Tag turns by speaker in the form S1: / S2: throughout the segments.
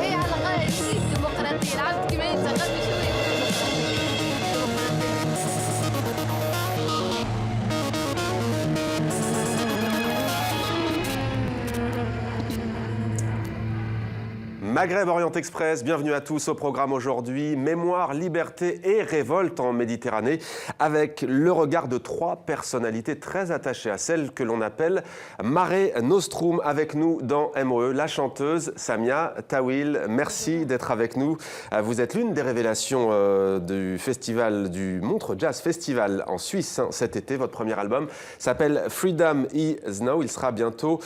S1: هي على الأقل ديمقراطية العبد كما يتغنى شوية.
S2: Maghreb Orient Express, bienvenue à tous au programme aujourd'hui. Mémoire, liberté et révolte en Méditerranée avec le regard de trois personnalités très attachées à celle que l'on appelle Mare Nostrum. Avec nous dans MOE, la chanteuse Samia Tawil. Merci d'être avec nous. Vous êtes l'une des révélations du festival du Montreux Jazz Festival en Suisse cet été. Votre premier album s'appelle Freedom Is Now. Il sera bientôt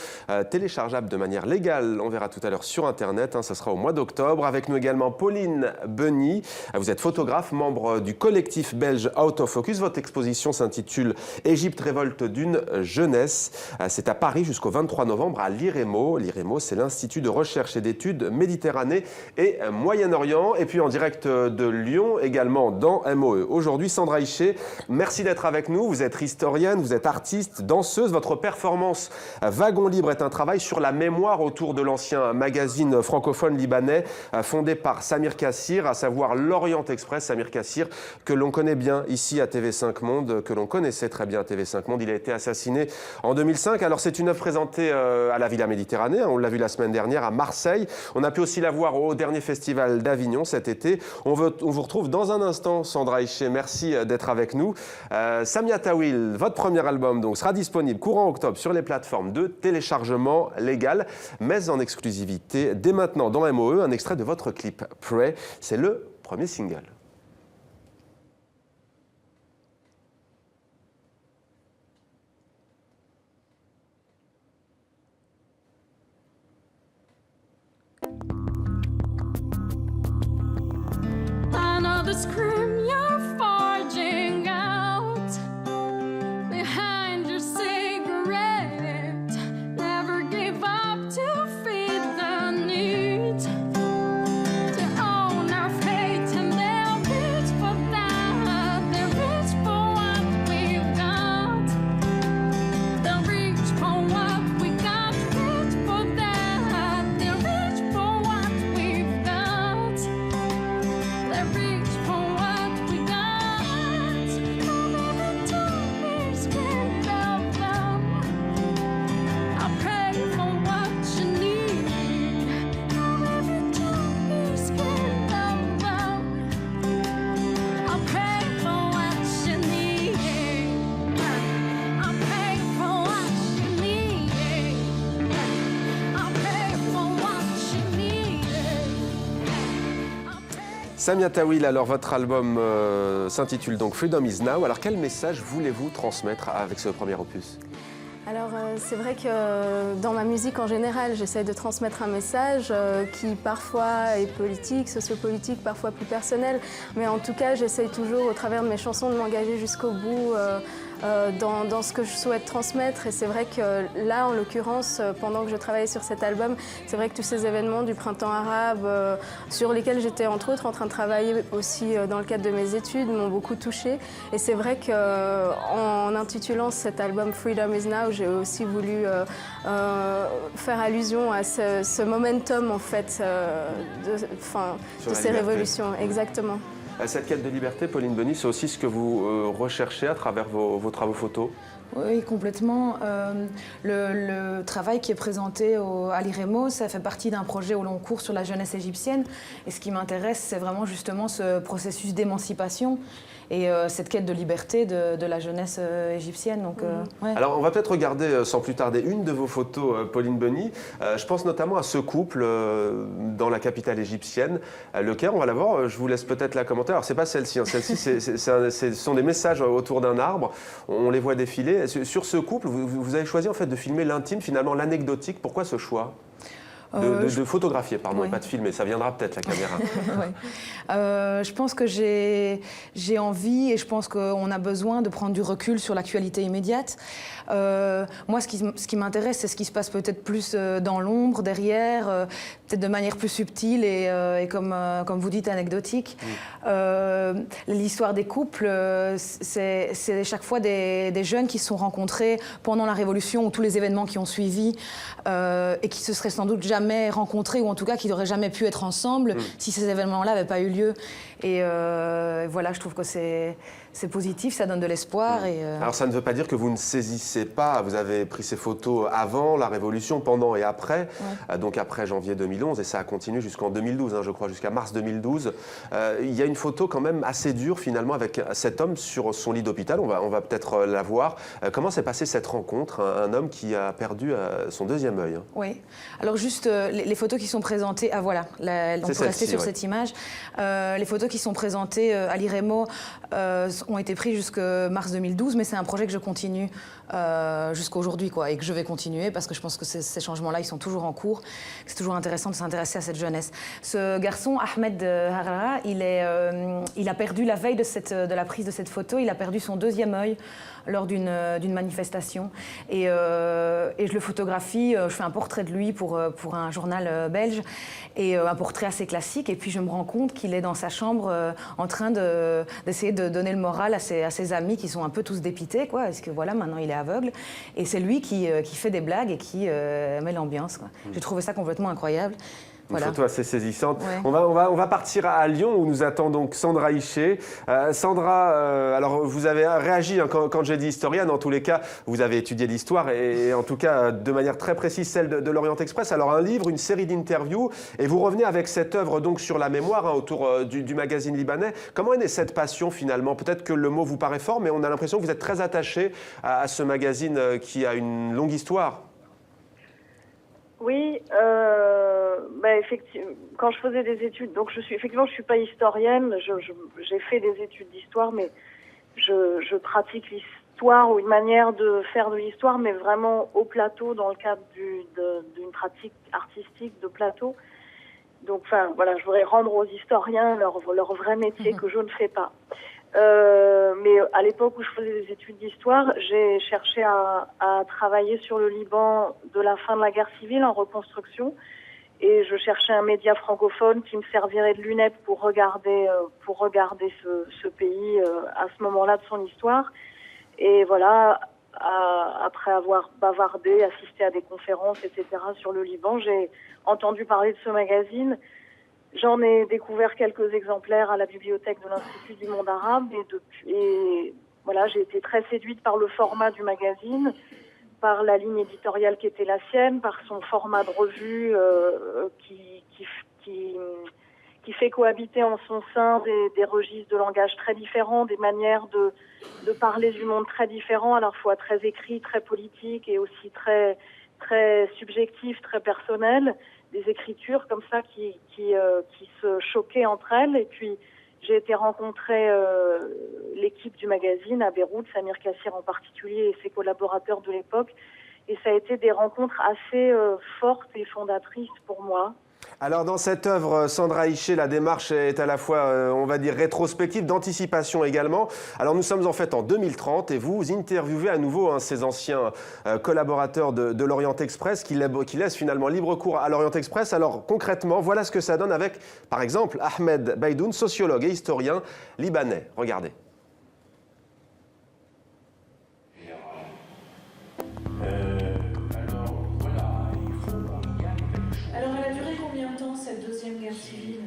S2: téléchargeable de manière légale. On verra tout à l'heure sur Internet. Ça sera au mois d'octobre. Avec nous également Pauline Benny. Vous êtes photographe, membre du collectif belge Out of Focus. Votre exposition s'intitule Égypte, révolte d'une jeunesse. C'est à Paris jusqu'au 23 novembre à l'IREMO. L'IREMO, c'est l'Institut de recherche et d'études Méditerranée et Moyen-Orient. Et puis en direct de Lyon, également dans MOE. Aujourd'hui, Sandra Hichet, merci d'être avec nous. Vous êtes historienne, vous êtes artiste, danseuse. Votre performance Wagon Libre est un travail sur la mémoire autour de l'ancien magazine francophone libanais fondé par Samir Kassir, à savoir l'Orient Express. Samir Kassir, que l'on connaît bien ici à TV5 Monde, que l'on connaissait très bien à TV5 Monde. Il a été assassiné en 2005. Alors c'est une œuvre présentée à la Villa Méditerranée. On l'a vu la semaine dernière à Marseille. On a pu aussi la voir au dernier festival d'Avignon cet été. On vous retrouve dans un instant, Sandra Hichet. Merci d'être avec nous. Samia Tawil, votre premier album donc sera disponible courant octobre sur les plateformes de téléchargement légal, mais en exclusivité dès maintenant dans MOE, un extrait de votre clip Pray. C'est le premier single.
S3: Another scream you're forging out behind your cigarette. Never give up to feed the need to own our fate, and they'll reach for that. They'll reach for what we've got. They'll reach for what we got. Reach for that. They'll reach for what we've got. They'll reach for what we got. Oh, baby, don't be scared of them. I'll pray for what you need. Oh, baby, don't be scared of them. I'll pray for what you need. I'll pray for what you need. I'll pray for what you need.
S2: Samia Tawil, alors votre album s'intitule donc Freedom Is Now. Alors quel message voulez-vous transmettre avec ce premier opus ?
S4: Alors c'est vrai que dans ma musique en général, j'essaie de transmettre un message qui parfois est politique, sociopolitique, parfois plus personnel. Mais en tout cas, j'essaie toujours au travers de mes chansons de m'engager jusqu'au bout dans ce que je souhaite transmettre. Et c'est vrai que là, en l'occurrence, pendant que je travaillais sur cet album, c'est vrai que tous ces événements du printemps arabe, sur lesquels j'étais entre autres en train de travailler aussi dans le cadre de mes études, m'ont beaucoup touchée. Et c'est vrai qu'en intitulant cet album Freedom Is Now, j'ai aussi voulu faire allusion à ce momentum en fait de ces révolutions. Exactement.
S2: Cette quête de liberté, Pauline Benny, c'est aussi ce que vous recherchez à travers vos travaux photos ?
S5: Oui, complètement. Le travail qui est présenté à l'IREMO, ça fait partie d'un projet au long cours sur la jeunesse égyptienne. Et ce qui m'intéresse, c'est vraiment justement ce processus d'émancipation et cette quête de liberté de la jeunesse égyptienne. Donc, ouais.
S2: Alors, on va peut-être regarder sans plus tarder une de vos photos, Pauline Benny. Je pense notamment à ce couple dans la capitale égyptienne, le Caire. On va la voir. Je vous laisse peut-être la commenter. Alors, c'est pas celle-ci. Hein. Celle-ci, ce sont des messages autour d'un arbre. On les voit défiler. Sur ce couple, vous avez choisi en fait de filmer l'intime, finalement l'anecdotique. Pourquoi ce choix ? De photographier, pardon,
S5: oui.
S2: Et pas de filmer, ça viendra peut-être la caméra.
S5: Ouais. Je pense que j'ai envie et je pense qu'on a besoin de prendre du recul sur l'actualité immédiate. Moi, ce qui m'intéresse, c'est ce qui se passe peut-être plus dans l'ombre, derrière, peut-être de manière plus subtile et comme vous dites, anecdotique. L'histoire des couples, c'est chaque fois des jeunes qui se sont rencontrés pendant la Révolution ou tous les événements qui ont suivi et qui se seraient sans doute jamais jamais rencontrés, ou en tout cas qui n'auraient jamais pu être ensemble si ces événements-là n'avaient pas eu lieu. Et voilà, je trouve que c'est positif, ça donne de l'espoir.
S2: Alors ça ne veut pas dire que vous ne saisissez pas, vous avez pris ces photos avant la Révolution, pendant et après, donc après janvier 2011, et ça a continué jusqu'en 2012, je crois, jusqu'à mars 2012. Il y a une photo quand même assez dure finalement avec cet homme sur son lit d'hôpital, on va peut-être la voir. Comment s'est passée cette rencontre, un homme qui a perdu son deuxième œil?
S5: Oui, alors juste les photos qui sont présentées, ah voilà, on peut rester sur cette image. Les photos qui sont présentées à l'IREMO ont été prises jusqu'en mars 2012, mais c'est un projet que je continue jusqu'à aujourd'hui, et que je vais continuer parce que je pense que ces changements-là, ils sont toujours en cours. C'est toujours intéressant de s'intéresser à cette jeunesse. Ce garçon, Ahmed Harara, il a perdu la veille de la prise de cette photo, il a perdu son deuxième œil lors d'une manifestation. Et je le photographie, je fais un portrait de lui pour un journal belge, et un portrait assez classique. Et puis je me rends compte qu'il est dans sa chambre en train d'essayer de donner le moral à ses amis qui sont un peu tous dépités, parce que voilà, maintenant il est aveugle. Et c'est lui qui fait des blagues et qui met l'ambiance. J'ai trouvé ça complètement incroyable.
S2: Une photo assez saisissante.
S5: Ouais.
S2: On va partir à Lyon où nous attend donc Sandra Hichet. Sandra, alors vous avez réagi quand j'ai dit historienne. En tous les cas, vous avez étudié l'histoire et en tout cas de manière très précise celle de l'Orient Express. Alors un livre, une série d'interviews et vous revenez avec cette œuvre donc sur la mémoire autour du magazine libanais. Comment est née cette passion finalement? Peut-être que le mot vous paraît fort, mais on a l'impression que vous êtes très attaché à ce magazine qui a une longue histoire.
S6: Oui, effectivement, quand je faisais des études, donc je suis pas historienne, j'ai fait des études d'histoire, mais je pratique l'histoire ou une manière de faire de l'histoire, mais vraiment au plateau dans le cadre d'une pratique artistique de plateau. Donc, voilà, je voudrais rendre aux historiens leur vrai métier que je ne fais pas. Mais à l'époque où je faisais des études d'histoire, j'ai cherché à travailler sur le Liban de la fin de la guerre civile en reconstruction, et je cherchais un média francophone qui me servirait de lunette pour regarder ce pays à ce moment-là de son histoire. Et voilà, après avoir bavardé, assisté à des conférences, etc. sur le Liban, j'ai entendu parler de ce magazine. J'en ai découvert quelques exemplaires à la bibliothèque de l'Institut du monde arabe et voilà, j'ai été très séduite par le format du magazine, par la ligne éditoriale qui était la sienne, par son format de revue qui fait cohabiter en son sein des registres de langage très différents, des manières de parler du monde très différents, à la fois très écrit, très politique et aussi très très subjectif, très personnel. Des écritures comme ça qui se choquaient entre elles. Et puis j'ai été rencontrer l'équipe du magazine à Beyrouth, Samir Kassir en particulier et ses collaborateurs de l'époque, et ça a été des rencontres assez fortes et fondatrices pour moi.
S2: Alors dans cette œuvre, Sandra Hichet, la démarche est à la fois, on va dire, rétrospective, d'anticipation également. Alors nous sommes en fait en 2030 et vous interviewez à nouveau ces anciens collaborateurs de l'Orient Express qui laissent finalement libre cours à l'Orient Express. Alors concrètement, voilà ce que ça donne avec, par exemple, Ahmed Baidoun, sociologue et historien libanais. Regardez.
S3: Alors, elle a duré combien de temps, cette deuxième guerre civile?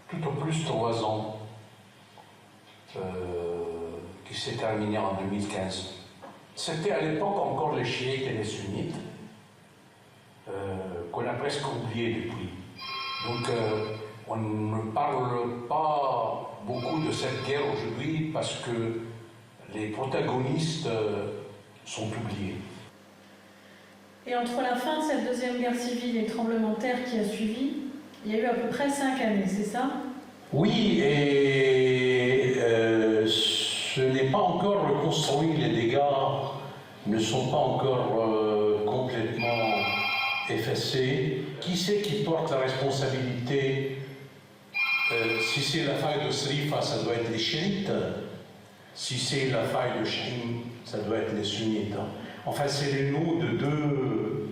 S7: Tout au plus 3 ans, qui s'est terminée en 2015. C'était à l'époque encore les chiites et les sunnites, qu'on a presque oublié depuis. Donc, on ne parle pas beaucoup de cette guerre aujourd'hui parce que les protagonistes sont oubliés.
S3: Et entre la fin de cette deuxième guerre civile et le tremblement de terre qui a suivi, il y a eu à peu près 5 années, c'est ça?
S7: Oui, et ce n'est pas encore reconstruit, les dégâts ne sont pas encore complètement effacés. Qui c'est qui porte la responsabilité? Si c'est la faille de Srifa, ça doit être les chiites. Si c'est la faille de Shahim, ça doit être les sunnites. Enfin, c'est les noms de 2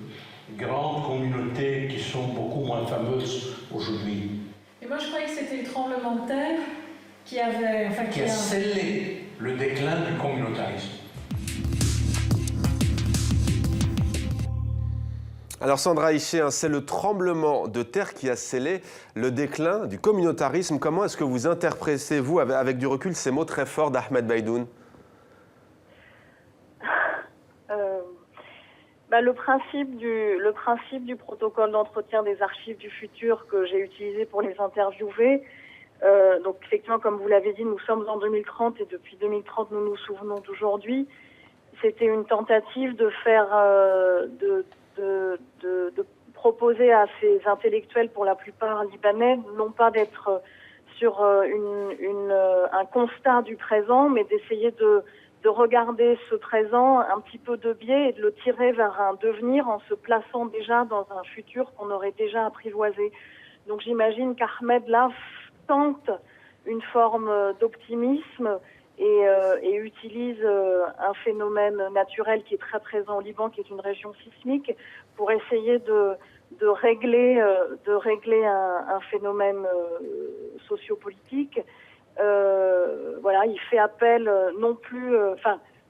S7: grandes communautés qui sont beaucoup moins fameuses aujourd'hui.
S3: Et moi, je croyais que c'était le tremblement de terre qui avait... Enfin,
S7: qui a scellé le déclin du communautarisme.
S2: Alors Sandra Hiché, hein, c'est le tremblement de terre qui a scellé le déclin du communautarisme. Comment est-ce que vous interprétez, vous, avec du recul, ces mots très forts d'Ahmed Baidoun?
S6: Le principe du protocole d'entretien des archives du futur que j'ai utilisé pour les interviewer, donc effectivement, comme vous l'avez dit, nous sommes en 2030 et depuis 2030, nous nous souvenons d'aujourd'hui. C'était une tentative de faire, de proposer à ces intellectuels, pour la plupart libanais, non pas d'être sur un constat du présent, mais d'essayer de regarder ce présent un petit peu de biais et de le tirer vers un devenir en se plaçant déjà dans un futur qu'on aurait déjà apprivoisé. Donc j'imagine qu'Ahmed là tente une forme d'optimisme et utilise un phénomène naturel qui est très présent au Liban, qui est une région sismique, pour essayer de régler un phénomène sociopolitique. Voilà, il fait appel non plus,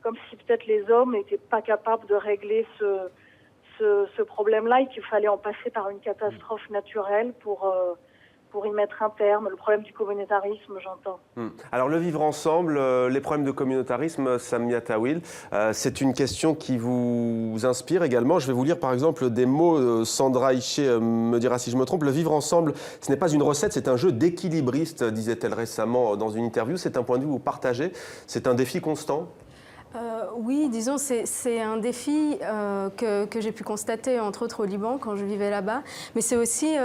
S6: comme si peut-être les hommes n'étaient pas capables de régler ce problème-là et qu'il fallait en passer par une catastrophe naturelle pour y mettre un terme. Le problème du communautarisme, j'entends.
S2: Alors le vivre ensemble, les problèmes de communautarisme, Samia Tawil, c'est une question qui vous inspire également. Je vais vous lire par exemple des mots, Sandra Hiché me dira si je me trompe. Le vivre ensemble, ce n'est pas une recette, c'est un jeu d'équilibriste, disait-elle récemment dans une interview. C'est un point de vue que vous partagez, c'est un défi constant?
S4: Oui, disons, c'est un défi que j'ai pu constater, entre autres au Liban, quand je vivais là-bas. Mais c'est aussi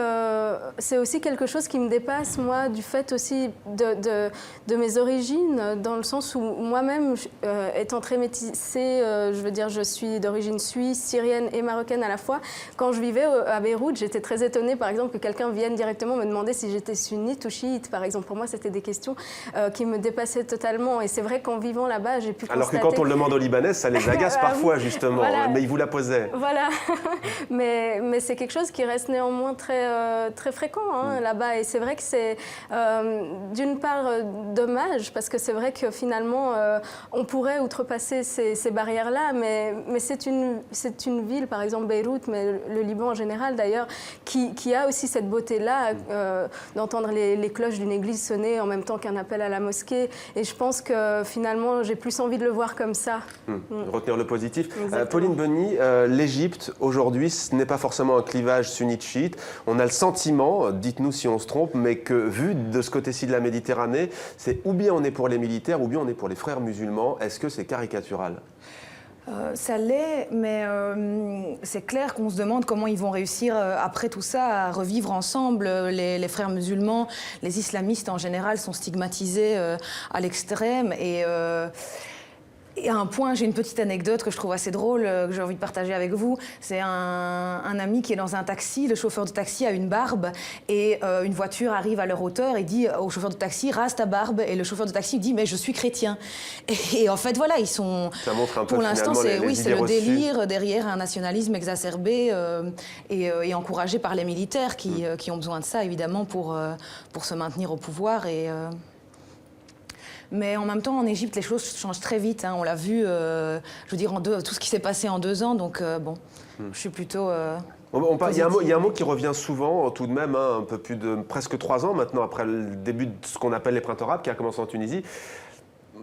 S4: quelque chose qui me dépasse, moi, du fait aussi de mes origines, dans le sens où moi-même, étant très métissée, je veux dire, je suis d'origine suisse, syrienne et marocaine à la fois. Quand je vivais à Beyrouth, j'étais très étonnée, par exemple, que quelqu'un vienne directement me demander si j'étais sunnite ou chiite, par exemple. Pour moi, c'était des questions qui me dépassaient totalement. Et c'est vrai qu'en vivant là-bas, j'ai pu constater...
S2: Alors que quand on le demande aux Libanais, ça les agace parfois, justement. Voilà. Mais ils vous la posaient.
S4: Voilà. mais c'est quelque chose qui reste néanmoins très, très fréquent là-bas. Et c'est vrai que c'est d'une part dommage, parce que c'est vrai que finalement, on pourrait outrepasser ces barrières-là, mais c'est une ville, par exemple Beyrouth, mais le Liban en général d'ailleurs, qui a aussi cette beauté-là d'entendre les cloches d'une église sonner en même temps qu'un appel à la mosquée. Et je pense que finalement, j'ai plus envie de le voir comme ça.
S2: Retenir le positif. Pauline Benny, l'Égypte, aujourd'hui, ce n'est pas forcément un clivage sunnite-chiite. On a le sentiment, dites-nous si on se trompe, mais que vu de ce côté-ci de la Méditerranée, c'est ou bien on est pour les militaires, ou bien on est pour les frères musulmans. Est-ce que c'est caricatural ?
S5: Ça l'est, mais c'est clair qu'on se demande comment ils vont réussir, après tout ça, à revivre ensemble. Les frères musulmans, les islamistes en général sont stigmatisés à l'extrême. Et à un point, j'ai une petite anecdote que je trouve assez drôle, que j'ai envie de partager avec vous. C'est un ami qui est dans un taxi. Le chauffeur de taxi a une barbe et une voiture arrive à leur hauteur et dit au chauffeur de taxi, rase ta barbe. Et le chauffeur de taxi dit, mais je suis chrétien. Et en fait, voilà, ils sont...
S2: Ça montre un peu,
S5: pour l'instant, c'est le
S2: reçues.
S5: délire derrière un nationalisme exacerbé et encouragé par les militaires qui ont besoin de ça, évidemment, pour se maintenir au pouvoir. Mais en même temps, en Égypte, les choses changent très vite. On l'a vu, je veux dire, tout ce qui s'est passé en 2 ans. Donc, je suis plutôt...
S2: Il y a un mot qui revient souvent, tout de même, un peu plus de presque 3 ans maintenant, après le début de ce qu'on appelle les printemps arabes, qui a commencé en Tunisie.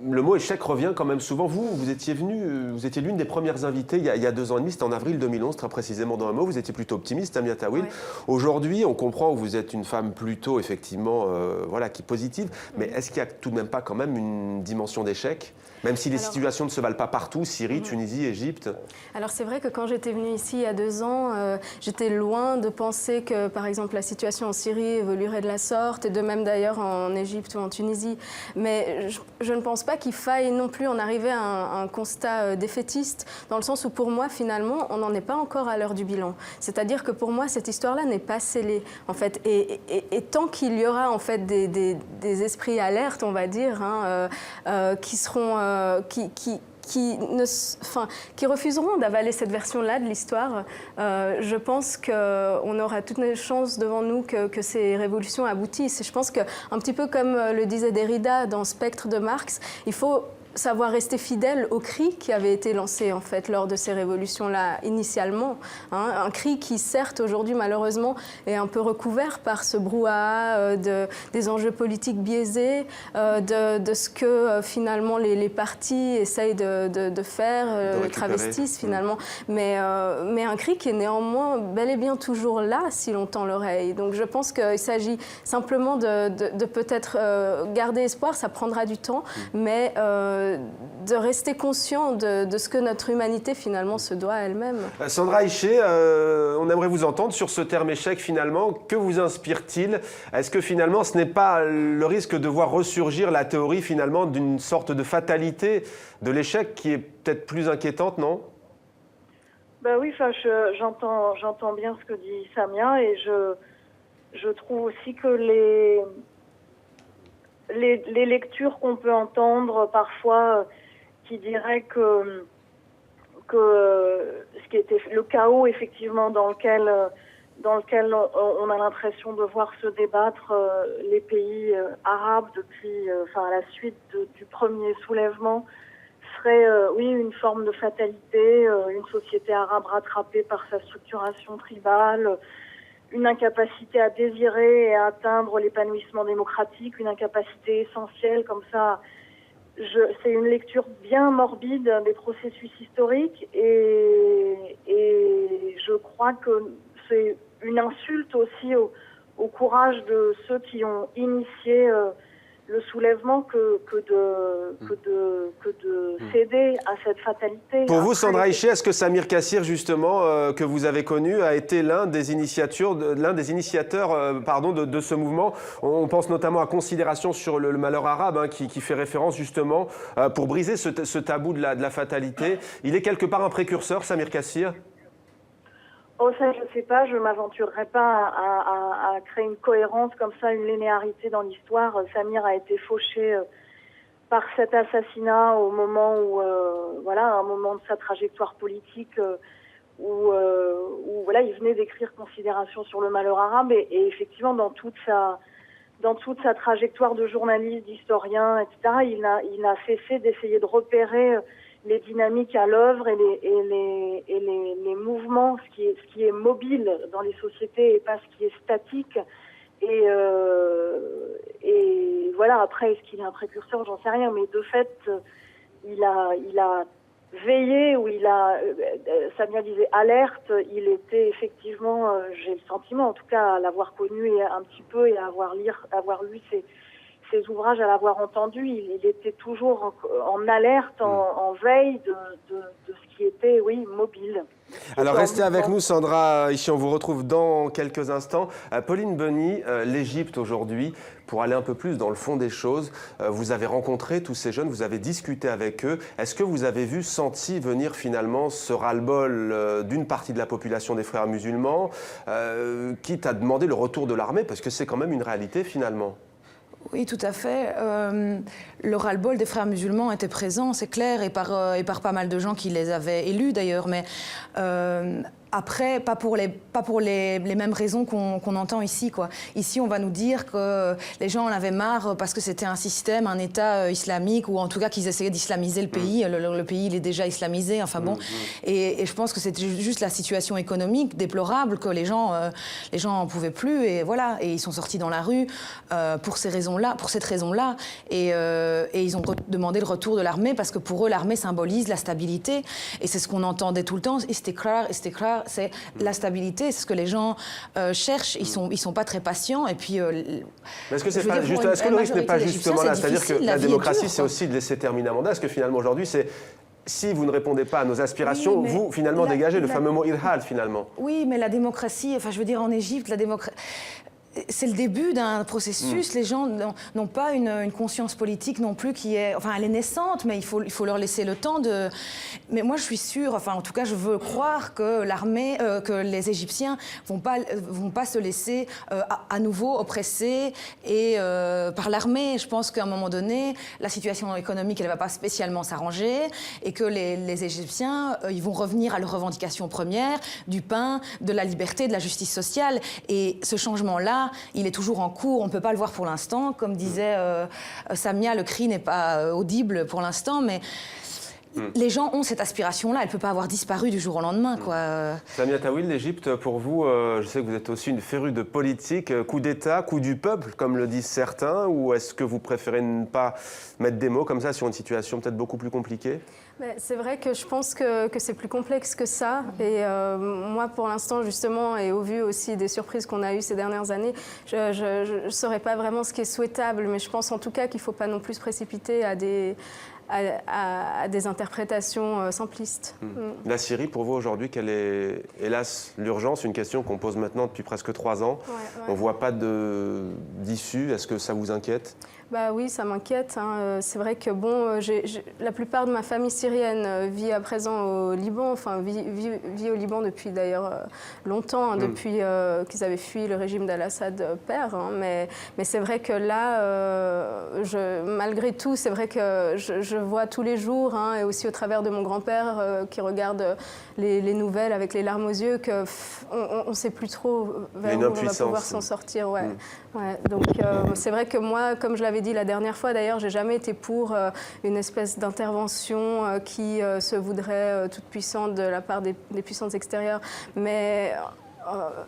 S2: Le mot échec revient quand même souvent. Vous étiez l'une des premières invitées il y a 2 ans et demi, c'était en avril 2011, très précisément dans un mot. Vous étiez plutôt optimiste, Samia Tawil. Ouais. Aujourd'hui, on comprend que vous êtes une femme plutôt, effectivement, qui est positive. Mais est-ce qu'il n'y a tout de même pas quand même une dimension d'échec ? Même si les situations ne se valent pas partout, Syrie, Tunisie, Égypte.
S4: Alors c'est vrai que quand j'étais venue ici il y a 2 ans, j'étais loin de penser que, par exemple, la situation en Syrie évoluerait de la sorte, et de même d'ailleurs en Égypte ou en Tunisie. Mais je ne pense pas qu'il faille non plus en arriver à un constat défaitiste, dans le sens où pour moi, finalement, on n'en est pas encore à l'heure du bilan. C'est-à-dire que pour moi, cette histoire-là n'est pas scellée, en fait. Et tant qu'il y aura, en fait, des esprits alertes, on va dire, qui seront... qui refuseront d'avaler cette version-là de l'histoire, je pense qu'on aura toutes les chances devant nous que ces révolutions aboutissent. Et je pense qu'un petit peu comme le disait Derrida dans Spectre de Marx, il faut savoir rester fidèle au cri qui avait été lancé en fait lors de ces révolutions-là initialement. Hein, un cri qui certes aujourd'hui malheureusement est un peu recouvert par ce brouhaha des enjeux politiques biaisés, de ce que finalement les partis essayent de faire, travestissent finalement. Mais un cri qui est néanmoins bel et bien toujours là si l'on tend l'oreille. Donc je pense qu'il s'agit simplement de peut-être garder espoir, ça prendra du temps, mais de rester conscient de ce que notre humanité finalement se doit à elle-même.
S2: Sandra Hichet, on aimerait vous entendre sur ce terme échec finalement. Que vous inspire-t-il? Est-ce que finalement ce n'est pas le risque de voir ressurgir la théorie finalement d'une sorte de fatalité de l'échec qui est peut-être plus inquiétante, non?
S6: Ben oui, j'entends bien ce que dit Samia et je trouve aussi que les lectures qu'on peut entendre parfois qui diraient que ce qui était le chaos effectivement dans lequel on a l'impression de voir se débattre les pays arabes depuis à la suite du premier soulèvement serait oui une forme de fatalité, une société arabe rattrapée par sa structuration tribale, une incapacité à désirer et à atteindre l'épanouissement démocratique, une incapacité essentielle comme ça. C'est une lecture bien morbide des processus historiques et je crois que c'est une insulte aussi au courage de ceux qui ont initié le soulèvement que de céder à cette fatalité.
S2: Pour vous, Sandra Hichet, est-ce que Samir Kassir, justement, que vous avez connu, a été l'un des initiateurs de ce mouvement? On pense notamment à Considération sur le malheur arabe, hein, qui fait référence justement pour briser ce tabou de la fatalité. Il est quelque part un précurseur, Samir Kassir?
S6: Oh, ça, je ne sais pas, je ne m'aventurerai pas à créer une cohérence comme ça, une linéarité dans l'histoire. Samir a été fauché par cet assassinat au moment où, un moment de sa trajectoire politique où il venait d'écrire Considération sur le malheur arabe et effectivement dans toute sa trajectoire de journaliste, d'historien, etc., il n'a cessé d'essayer de repérer les dynamiques à l'œuvre et les mouvements, ce qui est mobile dans les sociétés et pas ce qui est statique. Et voilà, après, est-ce qu'il est un précurseur, j'en sais rien, mais de fait, il a veillé, ou Samia disait alerte, il était effectivement, j'ai le sentiment en tout cas, à l'avoir connu un petit peu et à avoir lu ses ouvrages, à l'avoir entendu, il était toujours en alerte, en veille de ce qui était, oui, mobile.
S2: Alors restez avec nous, Sandra Hichet, on vous retrouve dans quelques instants. Pauline Beny, l'Égypte aujourd'hui, pour aller un peu plus dans le fond des choses, vous avez rencontré tous ces jeunes, vous avez discuté avec eux. Est-ce que vous avez senti venir finalement ce ras-le-bol d'une partie de la population des frères musulmans, quitte à demander le retour de l'armée, parce que c'est quand même une réalité finalement?
S5: Oui, tout à fait. Le ras-le-bol des frères musulmans était présent, c'est clair, et par pas mal de gens qui les avaient élus d'ailleurs, mais après, pas pour les mêmes raisons qu'on entend ici, quoi. Ici, on va nous dire que les gens en avaient marre parce que c'était un système, un État islamique, ou en tout cas qu'ils essayaient d'islamiser le pays. Le pays, il est déjà islamisé, enfin bon. Et je pense que c'était juste la situation économique déplorable, que les gens en pouvaient plus, et voilà. Et ils sont sortis dans la rue pour cette raison-là. Et ils ont demandé le retour de l'armée, parce que pour eux, l'armée symbolise la stabilité. Et c'est ce qu'on entendait tout le temps, istikrar, c'est la stabilité, c'est ce que les gens cherchent. Ils sont pas très patients. Et puis,
S2: est-ce que le risque n'est pas justement là? C'est-à-dire que la démocratie, c'est aussi de laisser terminer un mandat. Est-ce que finalement aujourd'hui, c'est si vous ne répondez pas à nos aspirations, vous finalement dégagez le fameux mot irhad finalement? Oui,
S5: mais la démocratie, enfin je veux dire en Égypte, la démocratie. C'est le début d'un processus. Les gens n'ont pas une conscience politique non plus qui est... Enfin, elle est naissante, mais il faut leur laisser le temps de... Mais moi, je suis sûre, enfin, en tout cas, je veux croire que l'armée, que les Égyptiens vont pas se laisser à nouveau oppresser par l'armée. Je pense qu'à un moment donné, la situation économique, elle va pas spécialement s'arranger, et que les Égyptiens, ils vont revenir à leurs revendications premières, du pain, de la liberté, de la justice sociale. Et ce changement-là, là, il est toujours en cours, on ne peut pas le voir pour l'instant. Comme disait Samia, le cri n'est pas audible pour l'instant, mais les gens ont cette aspiration-là, elle ne peut pas avoir disparu du jour au lendemain, quoi.
S2: Samia Tawil, l'Égypte, pour vous, je sais que vous êtes aussi une férue de politique, coup d'État, coup du peuple, comme le disent certains, ou est-ce que vous préférez ne pas mettre des mots comme ça sur une situation peut-être beaucoup plus compliquée ?
S4: C'est vrai que je pense que c'est plus complexe que ça. Et moi, pour l'instant, justement, et au vu aussi des surprises qu'on a eues ces dernières années, je ne saurais pas vraiment ce qui est souhaitable. Mais je pense en tout cas qu'il ne faut pas non plus se précipiter à des interprétations simplistes.
S2: La Syrie, pour vous, aujourd'hui, quelle est, hélas, l'urgence? Une question qu'on pose maintenant depuis presque 3 ans. On ne voit pas d'issue. Est-ce que ça vous inquiète?
S4: Bah oui, ça m'inquiète. C'est vrai que bon, la plupart de ma famille syrienne vit à présent au Liban, enfin vit au Liban depuis d'ailleurs longtemps, depuis qu'ils avaient fui le régime d'Al-Assad père. Mais c'est vrai que là, malgré tout, c'est vrai que je vois tous les jours, et aussi au travers de mon grand-père qui regarde les nouvelles avec les larmes aux yeux, qu'on ne sait plus trop vers où on va pouvoir s'en sortir. Ouais. Donc c'est vrai que moi, comme je l'avais dit la dernière fois, d'ailleurs, j'ai jamais été pour une espèce d'intervention qui se voudrait toute puissante de la part des puissances extérieures. Mais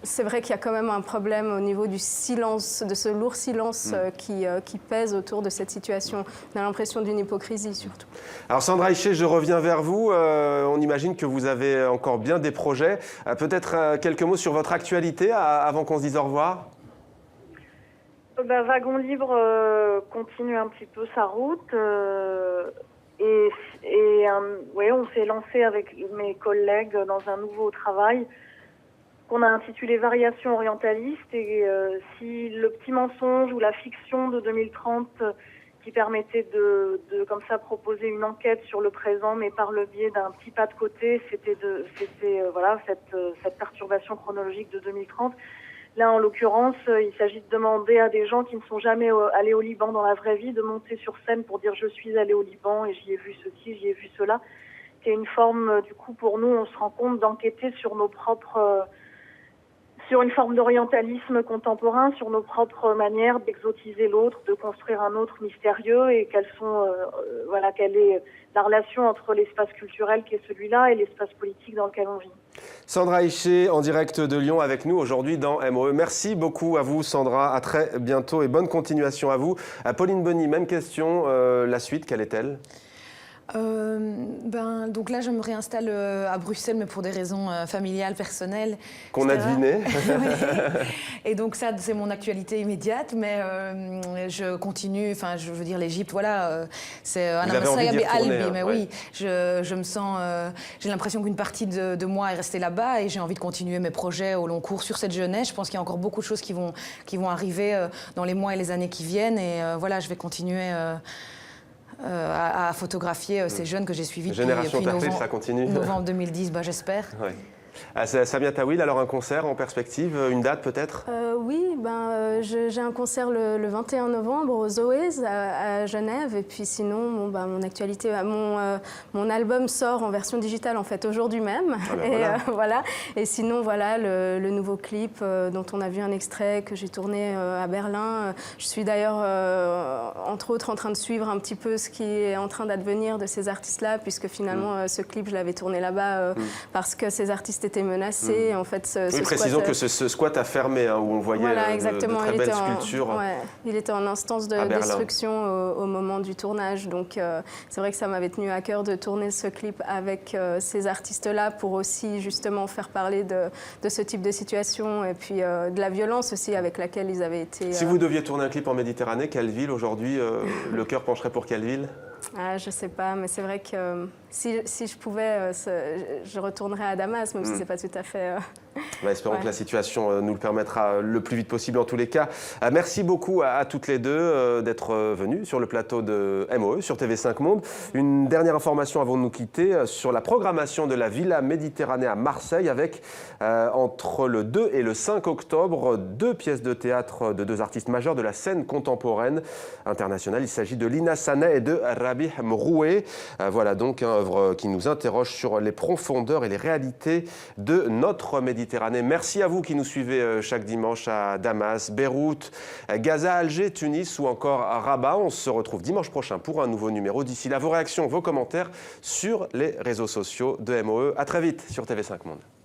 S4: c'est vrai qu'il y a quand même un problème au niveau du silence, de ce lourd silence qui pèse autour de cette situation. On a l'impression d'une hypocrisie surtout.
S2: Alors Sandra Hiché, je reviens vers vous. On imagine que vous avez encore bien des projets. Peut-être quelques mots sur votre actualité avant qu'on se dise au revoir.
S6: Wagon Libre continue un petit peu sa route on s'est lancé avec mes collègues dans un nouveau travail qu'on a intitulé Variations orientalistes et si le petit mensonge ou la fiction de 2030 qui permettait de comme ça proposer une enquête sur le présent mais par le biais d'un petit pas de côté, c'était cette perturbation chronologique de 2030. Là, en l'occurrence, il s'agit de demander à des gens qui ne sont jamais allés au Liban dans la vraie vie de monter sur scène pour dire « je suis allé au Liban et j'y ai vu ceci, j'y ai vu cela ». C'est une forme, du coup, pour nous, on se rend compte d'enquêter sur nos propres... sur une forme d'orientalisme contemporain, sur nos propres manières d'exotiser l'autre, de construire un autre mystérieux et quelle est la relation entre l'espace culturel qui est celui-là et l'espace politique dans lequel on vit.
S2: Sandra Hiché, en direct de Lyon avec nous aujourd'hui dans MOE. Merci beaucoup à vous Sandra, à très bientôt et bonne continuation à vous. À Pauline Bonny, même question, la suite, quelle est-elle ?
S5: Donc là, je me réinstalle à Bruxelles, mais pour des raisons familiales, personnelles.
S2: Qu'on a deviné.
S5: Et donc ça, c'est mon actualité immédiate, mais je continue, enfin, je veux dire, l'Égypte, voilà, c'est un mais oui, je me sens, j'ai l'impression qu'une partie de moi est restée là-bas et j'ai envie de continuer mes projets au long cours sur cette jeunesse. Je pense qu'il y a encore beaucoup de choses qui vont arriver dans les mois et les années qui viennent et voilà, je vais continuer à photographier ces jeunes que j'ai suivis
S2: depuis
S5: novembre 2010, j'espère.
S2: Ouais. Samia Tawil, alors un concert en perspective, une date peut-être?
S4: Oui, j'ai un concert le 21 novembre aux Zoés à Genève et puis sinon mon actualité, mon album sort en version digitale en fait aujourd'hui même et sinon voilà le nouveau clip dont on a vu un extrait que j'ai tourné à Berlin. Je suis d'ailleurs entre autres en train de suivre un petit peu ce qui est en train d'advenir de ces artistes-là puisque finalement ce clip je l'avais tourné là-bas parce que ces artistes étaient menacés. En fait,
S2: précisons que ce squat a fermé, où on voyait de très belles sculptures.
S4: Il était en instance de destruction au moment du tournage. Donc, c'est vrai que ça m'avait tenu à cœur de tourner ce clip avec ces artistes-là pour aussi justement faire parler de ce type de situation et puis de la violence aussi avec laquelle ils avaient été...
S2: Si vous deviez tourner un clip en Méditerranée, quelle ville aujourd'hui, le cœur pencherait pour quelle ville ?
S4: Je ne sais pas, mais c'est vrai que si je pouvais, je retournerais à Damas, même si ce n'est pas tout à fait...
S2: espérons que la situation nous le permettra le plus vite possible en tous les cas. Merci beaucoup à toutes les deux d'être venues sur le plateau de MOE, sur TV5 Monde. Une dernière information avant de nous quitter sur la programmation de la Villa Méditerranée à Marseille avec, entre le 2 et le 5 octobre, 2 pièces de théâtre de 2 artistes majeurs de la scène contemporaine internationale. Il s'agit de Lina Sané et de Rabih Mroué. Voilà donc une œuvre qui nous interroge sur les profondeurs et les réalités de notre Méditerranée Méditerranée. Merci à vous qui nous suivez chaque dimanche à Damas, Beyrouth, Gaza, Alger, Tunis ou encore à Rabat. On se retrouve dimanche prochain pour un nouveau numéro. D'ici là, vos réactions, vos commentaires sur les réseaux sociaux de MOE. À très vite sur TV5 Monde.